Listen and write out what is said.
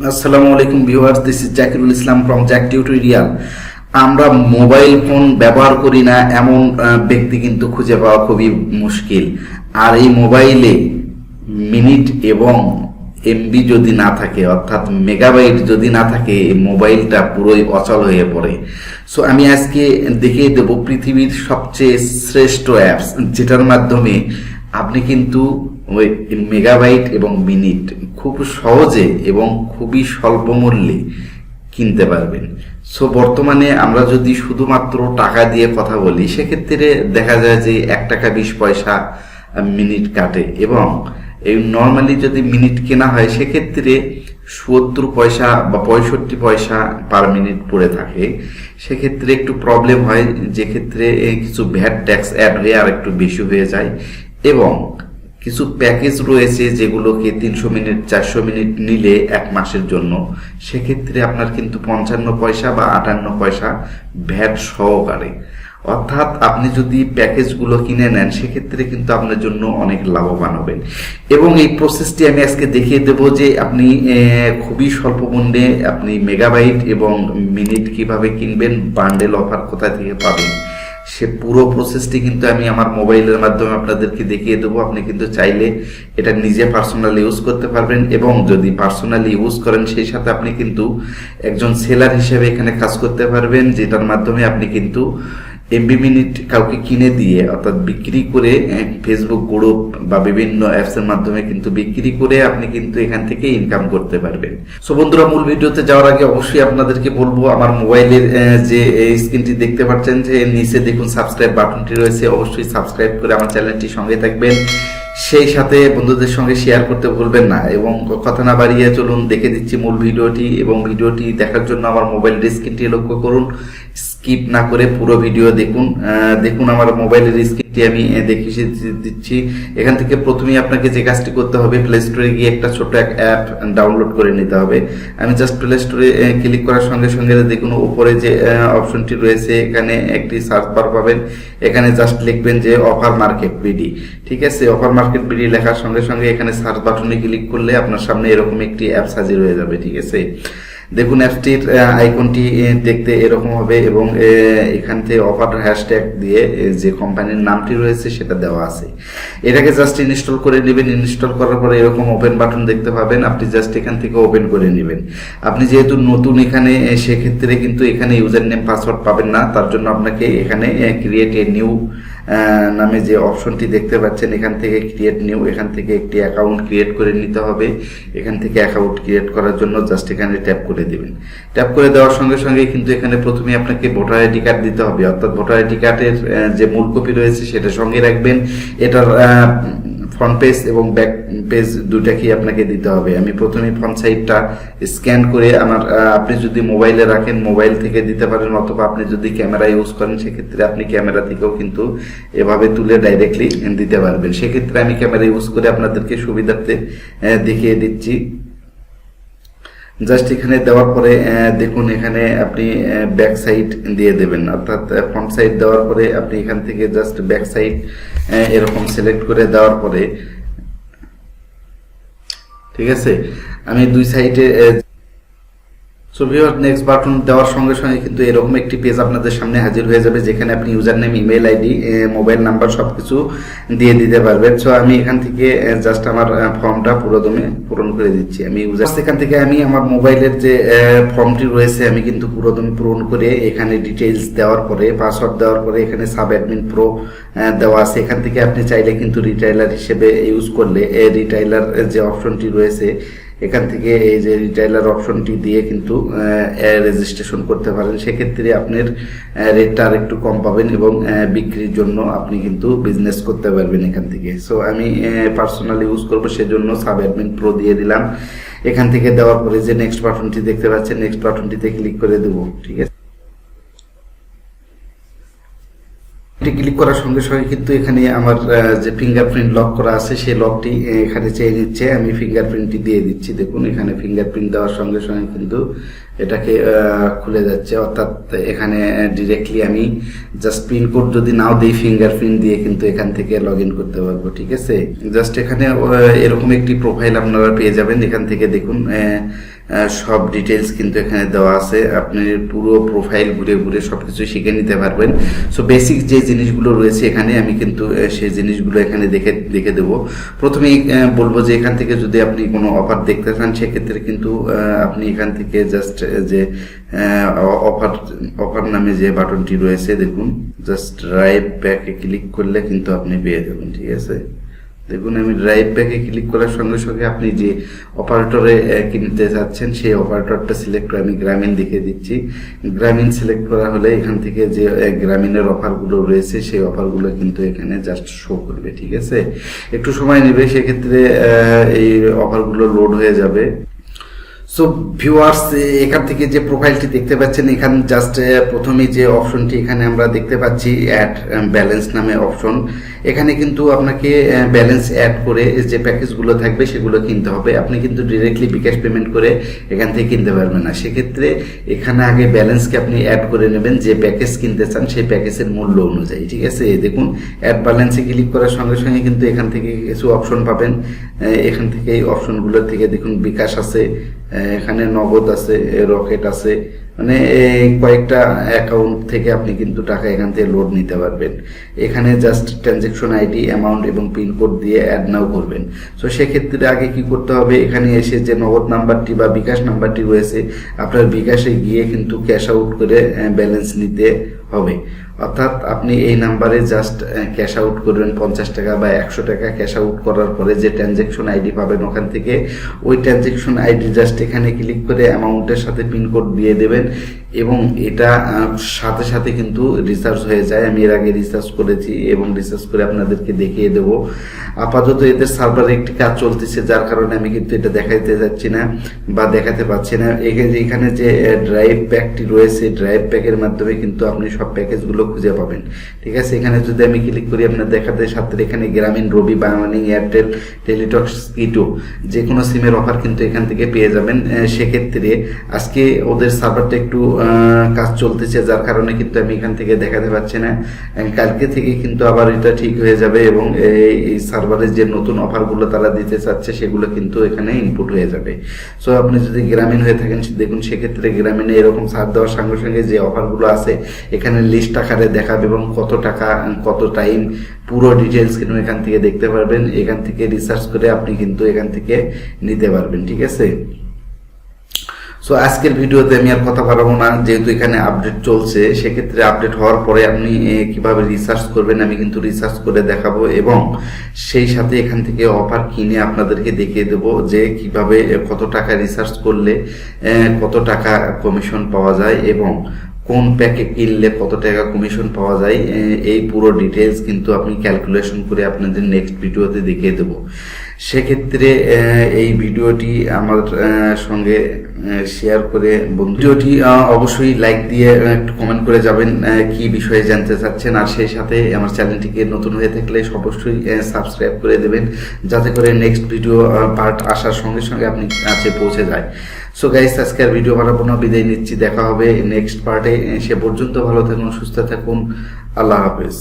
আসসালামু আলাইকুম viewers, this is Zakirul Islam from Jack tutorial. আমরা মোবাইল ফোন ব্যবহার করি না এমন ব্যক্তি কিন্তু খুঁজে পাওয়া খুবই মুশকিল। আর এই মোবাইলে মিনিট এবং এমবি যদি না থাকে, অর্থাৎ মেগাবাইট যদি না থাকে, এই মোবাইলটা পুরোই অচল হয়ে পড়ে। সো আমি আজকে দেখিয়ে দেব পৃথিবীর সবচেয়ে শ্রেষ্ঠ অ্যাপস, যেটার মাধ্যমে আপনি কিন্তু ওই মেগাবাইট এবং মিনিট খুব সহজে এবং খুবই স্বল্প মূল্যে কিনতে পারবেন। সো বর্তমানে আমরা যদি শুধুমাত্র টাকা দিয়ে কথা বলি, সেক্ষেত্রে দেখা যায় যে 1 টাকা 20 পয়সা মিনিট কাটে, এবং এই নর্মালি যদি মিনিট কেনা হয় সেক্ষেত্রে 70 পয়সা বা 65 পয়সা পার মিনিট পড়ে থাকে। সেক্ষেত্রে একটু প্রবলেম হয়, যে ক্ষেত্রে কিছু ভ্যাট ট্যাক্স অ্যাড হয়ে আর একটু বেশি হয়ে যায়। এবং কিছু প্যাকেজ রয়েছে যেগুলোকে 300 মিনিট 400 মিনিট নিলে 1 মাসের জন্য, সেক্ষেত্রে আপনার কিন্তু 55 পয়সা বা 58 পয়সা ভ্যাট সহকারে। অর্থাৎ আপনি যদি প্যাকেজগুলো কিনে নেন সেক্ষেত্রে কিন্তু আপনার জন্য অনেক লাভবান হবেন। এবং এই প্রসেসটি আমি আজকে দেখিয়ে দেবো যে আপনি খুবই স্বল্প মূল্যে আপনি মেগাবাইট এবং মিনিট কিভাবে কিনবেন, বান্ডেল অফার কোথা থেকে পাবেন, সে পুরো প্রসেসটি কিন্তু আমি আমার মোবাইলের মাধ্যমে আপনাদেরকে দেখিয়ে দেবো। আপনি কিন্তু চাইলে এটা নিজে পার্সোনালি ইউজ করতে পারবেন, এবং যদি পার্সোনালি ইউজ করেন সেই সাথে আপনি কিন্তু একজন সেলার হিসেবে এখানে কাজ করতে পারবেন, যেটার মাধ্যমে আপনি কিন্তু এমবি মিনিট কাউকে কিনে দিয়ে, অর্থাৎ বিক্রি করে, ফেসবুক গ্রুপ বা বিভিন্ন অ্যাপসের মাধ্যমে কিন্তু বিক্রি করে আপনি কিন্তু এখান থেকে ইনকাম করতে পারবেন। সো বন্ধুরা, মূল ভিডিওতে যাওয়ার আগে অবশ্যই আপনাদেরকে বলবো, আমার মোবাইলের যে স্ক্রিনটি দেখতে পাচ্ছেন যে নিচে দেখুন সাবস্ক্রাইব বাটনটি রয়েছে, অবশ্যই সাবস্ক্রাইব করে আমার চ্যানেলটি সঙ্গে থাকবেন। সেই সাথে বন্ধুদের সঙ্গে শেয়ার করতে ভুলবেন না। এবং কথা না বাড়িয়ে চলুন দেখে দিচ্ছি মূল ভিডিওটি, এবং ভিডিওটি দেখার জন্য আমার মোবাইলের স্ক্রিনটি লক্ষ্য করুন, স্কিপ না করে পুরো ভিডিও দেখুন। দেখুন আমার মোবাইলের স্ক্রিনটি আমি দেখিয়ে দিচ্ছি। এখান থেকে প্রথমেই আপনাকে যে কাজটি করতে হবে, প্লে স্টোরে গিয়ে একটা ছোট এক অ্যাপ ডাউনলোড করে নিতে হবে। আমি জাস্ট প্লে স্টোরে ক্লিক করার সঙ্গে সঙ্গে দেখুন উপরে যে অপশনটি রয়েছে, এখানে একটি সার্চ বার পাবেন। এখানে জাস্ট লিখবেন যে অফার মার্কেট বিডি। ঠিক আছে, অফার মার্কেট বিডি লেখার সঙ্গে সঙ্গে এখানে সার্চ বাটনে ক্লিক করলে আপনার সামনে এরকম একটি অ্যাপস হাজির হয়ে যাবে। ঠিক আছে, দেখুন অ্যাপসটির আইকনটি দেখতে এরকম হবে, এবং এখান থেকে অফার হ্যাশট্যাগ দিয়ে যে কোম্পানির নামটি রয়েছে সেটা দেওয়া আছে। এটাকে জাস্ট ইনস্টল করে নেবেন। ইনস্টল করার পরে এরকম ওপেন বাটন দেখতে পাবেন, আপনি জাস্ট এখান থেকে ওপেন করে নেবেন। আপনি যেহেতু নতুন এখানে, সেক্ষেত্রে কিন্তু এখানে ইউজার নেম পাসওয়ার্ড পাবেন না। তার জন্য আপনাকে এখানে ক্রিয়েট এ নিউ নামে যে অপশনটি দেখতে পাচ্ছেন, এখান থেকে ক্রিয়েট নিউ, এখান থেকে একটি অ্যাকাউন্ট ক্রিয়েট করে নিতে হবে। এখান থেকে অ্যাকাউন্ট ক্রিয়েট করার জন্য জাস্ট এখানে ট্যাপ করে দেবেন। ট্যাপ করে দেওয়ার সঙ্গে সঙ্গে কিন্তু এখানে প্রথমে আপনাকে ভোটার আইডি কার্ড দিতে হবে, অর্থাৎ ভোটার আইডি কার্ডের যে মূল কপি রয়েছে সেটা সঙ্গে রাখবেন। এটার ফ্রন্ট পেজ এবং ব্যাক পেজ দুটাকেই আপনাকে দিতে হবে। আমি প্রথমে ফ্রন্ট সাইডটা স্ক্যান করে আমার, আপনি যদি মোবাইলে রাখেন মোবাইল থেকে দিতে পারেন, অথবা আপনি যদি ক্যামেরা ইউজ করেন সেক্ষেত্রে আপনি ক্যামেরা থেকেও কিন্তু এভাবে তুলে ডাইরেক্টলি দিতে পারবেন। সেক্ষেত্রে আমি ক্যামেরা ইউজ করে আপনাদেরকে সুবিধার্থে দেখিয়ে দিচ্ছি। জাস্ট এখানে দেওয়ার পরে দেখুন এখানে আপনি ব্যাক সাইড দিয়ে দেবেন, অর্থাৎ ফ্রন্ট সাইড দেওয়ার পরে আপনি এখান থেকে জাস্ট ব্যাক সাইড এরকম সিলেক্ট করে দেওয়ার পরে, ঠিক আছে, আমি দুই সাইডে সো ভিউয়ার নেক্সট বাটন দেওয়ার সঙ্গে সঙ্গে কিন্তু এরকম একটি পেজ আপনাদের সামনে হাজির হয়ে যাবে, যেখানে আপনি user name, email ID, mobile number সবকিছু দিয়ে দিতে পারবেন। সো আমি এখান থেকে জাস্ট আমার ফর্মটা পুরোদমে পূরণ করে দিচ্ছি। আমি এখান থেকে আমি আমার মোবাইলের যে ফর্মটি রয়েছে আমি কিন্তু পুরোদমে পূরণ করে এখানে ডিটেইলস দেওয়ার পরে, পাসওয়ার্ড দেওয়ার পরে এখানে সাব অ্যাডমিন প্রো দেওয়া আছে। এখান থেকে আপনি চাইলে কিন্তু রিটেইলার হিসেবে ইউজ করলে রিটেইলার যে অপশনটি রয়েছে এখান থেকে এই যে রিটেইলার অপশনটি দিয়ে কিন্তু রেজিস্ট্রেশন করতে পারেন। সেক্ষেত্রে আপনার রেটটা আর একটু কম পাবেন, এবং বিক্রির জন্য আপনি কিন্তু বিজনেস করতে পারবেন এখান থেকে। সো আমি পার্সোনালি ইউজ করবো, সেজন্য সাব অ্যাডমিন প্রো দিয়ে দিলাম। এখান থেকে দেওয়ার পরে যে নেক্সট বাটনটি দেখতে পাচ্ছেন, নেক্সট বাটনটিতে ক্লিক করে দেবো। ঠিক আছে, ক্লিক করার সঙ্গে সঙ্গে কিন্তু এখানে আমার যে ফিঙ্গারপ্রিন্ট লক করা আছে সেই লকটি এখানে চেয়ে নিচ্ছে। আমি ফিঙ্গারপ্রিন্টটি দিয়ে দিচ্ছি। দেখুন এখানে ফিঙ্গারপ্রিন্ট দেওয়ার সঙ্গে সঙ্গে কিন্তু এটাকে খুলে যাচ্ছে, অর্থাৎ এখানে ডিরেক্টলি আমি জাস্ট পিনকোড যদি নাও দিই, ফিঙ্গারপ্রিন্ট দিয়ে কিন্তু এখান থেকে লগ ইন করতে পারবো। ঠিক আছে, জাস্ট এখানে এরকম একটি প্রোফাইল আপনারা পেয়ে যাবেন। এখান থেকে দেখুন সব ডিটেলস কিন্তু এখানে দেওয়া আছে। আপনি পুরো প্রোফাইল ঘুরে ঘুরে সব কিছু শিখে নিতে পারবেন। সো বেসিক যে জিনিসগুলো রয়েছে এখানে আমি কিন্তু সেই জিনিসগুলো এখানে দেখে দেবো। প্রথমেই বলবো যে এখান থেকে যদি আপনি কোনো অফার দেখতে চান সেক্ষেত্রে কিন্তু আপনি এখান থেকে জাস্ট যে অফার নামে যে বাটনটি রয়েছে দেখুন, জাস্ট ড্রাইভ ব্যাকে ক্লিক করলে কিন্তু আপনি পেয়ে যাবেন। ঠিক আছে, দেখুন আমি ড্রাইভ ব্যাকে ক্লিক করার সঙ্গে সঙ্গে আপনি যে অপারেটরে কিনতে চাচ্ছেন সেই অপারেটরটা সিলেক্ট করে আমি গ্রামীণ দেখিয়ে দিচ্ছি। গ্রামীণ সিলেক্ট করা হলে এখান থেকে যে গ্রামীণের অফারগুলো রয়েছে সেই অফারগুলো কিন্তু এখানে জাস্ট শো করবে। ঠিক আছে, একটু সময় নেবে, সেক্ষেত্রে এই অফারগুলো লোড হয়ে যাবে। সো ভিউয়ার্স, এখান থেকে যে প্রোফাইলটি দেখতে পাচ্ছেন এখানে জাস্ট প্রথমে যে অপশনটি এখানে আমরা দেখতে পাচ্ছি অ্যাড ব্যালেন্স নামে অপশন, এখানে কিন্তু আপনাকে ব্যালেন্স অ্যাড করে যে প্যাকেজগুলো থাকবে সেগুলো কিনতে হবে। আপনি কিন্তু ডিরেক্টলি বিকাশ পেমেন্ট করে এখান থেকে কিনতে পারবেন না, সেক্ষেত্রে এখানে আগে ব্যালেন্সকে আপনি অ্যাড করে নেবেন যে প্যাকেজ কিনতে চান সেই প্যাকেজের মূল্য অনুযায়ী। ঠিক আছে, দেখুন অ্যাড ব্যালেন্সে ক্লিক করার সঙ্গে সঙ্গে কিন্তু এখান থেকে কিছু অপশন পাবেন। এখান থেকে এই অপশনগুলোর থেকে দেখুন বিকাশ আছে, এখানে নগদ আছে, রকেট আছে, মানে কয়েকটা অ্যাকাউন্ট থেকে আপনি কিন্তু টাকা এখান থেকে লোড নিতে পারবেন। এখানে জাস্ট ট্রানজ্যাকশন আইডি, অ্যামাউন্ট এবং পিনকোড দিয়ে অ্যাড নাও করবেন। সো সেক্ষেত্রে আগে কি করতে হবে, এখানে এসে যে নগদ নাম্বারটি বা বিকাশ নাম্বারটি রয়েছে আপনার বিকাশে গিয়ে কিন্তু ক্যাশ আউট করে ব্যালেন্স নিতে হবে। অর্থাৎ আপনি এই নাম্বারে জাস্ট ক্যাশ আউট করবেন 50 টাকা বা 100 টাকা। ক্যাশ আউট করার পরে যে ট্রানজ্যাকশন আইডি পাবেন ওখান থেকে ওই ট্রানজ্যাকশন আইডি জাস্ট এখানে ক্লিক করে অ্যামাউন্টের সাথে পিনকোড দিয়ে দেবেন এবং এটা সাথে সাথে কিন্তু রিচার্জ হয়ে যায়। আমি এর আগে রিচার্জ করেছি এবং রিচার্জ করে আপনাদেরকে দেখিয়ে দেবো। আপাতত এদের সার্ভারে একটি কাজ চলতেছে যার কারণে আমি কিন্তু এটা দেখাতে যাচ্ছি না বা দেখাতে পাচ্ছি না। এখানে যে ড্রাইভ প্যাকটি রয়েছে ড্রাইভ প্যাকের মাধ্যমে কিন্তু আপনি সব প্যাকেজগুলো খুঁজে পাবেন। ঠিক আছে, এখানে যদি আমি ক্লিক করি আপনার দেখাতে সাথে এখানে গ্রামীণ, রবি, বাংলালিংক, এয়ারটেল, টেলিটক, স্কিটো যে কোনো সিমের অফার কিন্তু এখান থেকে পেয়ে যাবেন। সেক্ষেত্রে আজকে ওদের সার্ভারটা একটু কাজ চলতেছে যার কারণে কিন্তু আমি এখান থেকে দেখাতে পাচ্ছি না। কালকে থেকে কিন্তু আবার এটা ঠিক হয়ে যাবে এবং এই সার্ভারের যে নতুন অফারগুলো তারা দিতে চাচ্ছে সেগুলো কিন্তু এখানে ইনপুট হয়ে যাবে। সো আপনি যদি গ্রামীণ হয়ে থাকেন দেখুন সেক্ষেত্রে গ্রামীণে এরকম ছাড় দেওয়ার সঙ্গে সঙ্গে যে অফারগুলো আছে এখানে লিস্ট আকারে দেখাবে এবং কত টাকা কত টাইম পুরো ডিটেলস কিন্তু এখান থেকে দেখতে পারবেন। এখান থেকে রিসার্চ করে আপনি কিন্তু এখান থেকে নিতে পারবেন। ঠিক আছে, সো আজকের ভিডিওতে আমি আর কথা বাড়াবো না, যেহেতু এখানে আপডেট চলছে সেক্ষেত্রে আপডেট হওয়ার পরে আপনি কিভাবে রিসার্চ করবেন আমি কিন্তু রিসার্চ করে দেখাবো এবং সেই সাথে এখান থেকে অফার কিনে আপনাদেরকে দেখিয়ে দেবো যে কিভাবে কত টাকা রিসার্চ করলে কত টাকা কমিশন পাওয়া যায় এবং কোন প্যাকে কিনলে কত টাকা কমিশন পাওয়া যায়। এই পুরো ডিটেলস কিন্তু আপনি ক্যালকুলেশন করে আপনাদের নেক্সট ভিডিওতে দেখিয়ে দেবো। সেক্ষেত্রে এই ভিডিওটি আমার সঙ্গে শেয়ার করে ভিডিওটি অবশ্যই লাইক দিয়ে একটু কমেন্ট করে যাবেন কি বিষয়ে জানতে চাচ্ছেন, আর সেই সাথে আমার চ্যানেলটিকে নতুন হয়ে থাকলে অবশ্যই সাবস্ক্রাইব করে দেবেন যাতে করে নেক্সট ভিডিও পার্ট আসার সঙ্গে সঙ্গে আপনি কাছে পৌঁছে যায়। সো গাইস, আজকের ভিডিও বানাবো না, বিদায় নিচ্ছি। দেখা হবে নেক্সট পার্টে। সে পর্যন্ত ভালো থাকুন, সুস্থ থাকুন, আল্লাহ হাফেজ।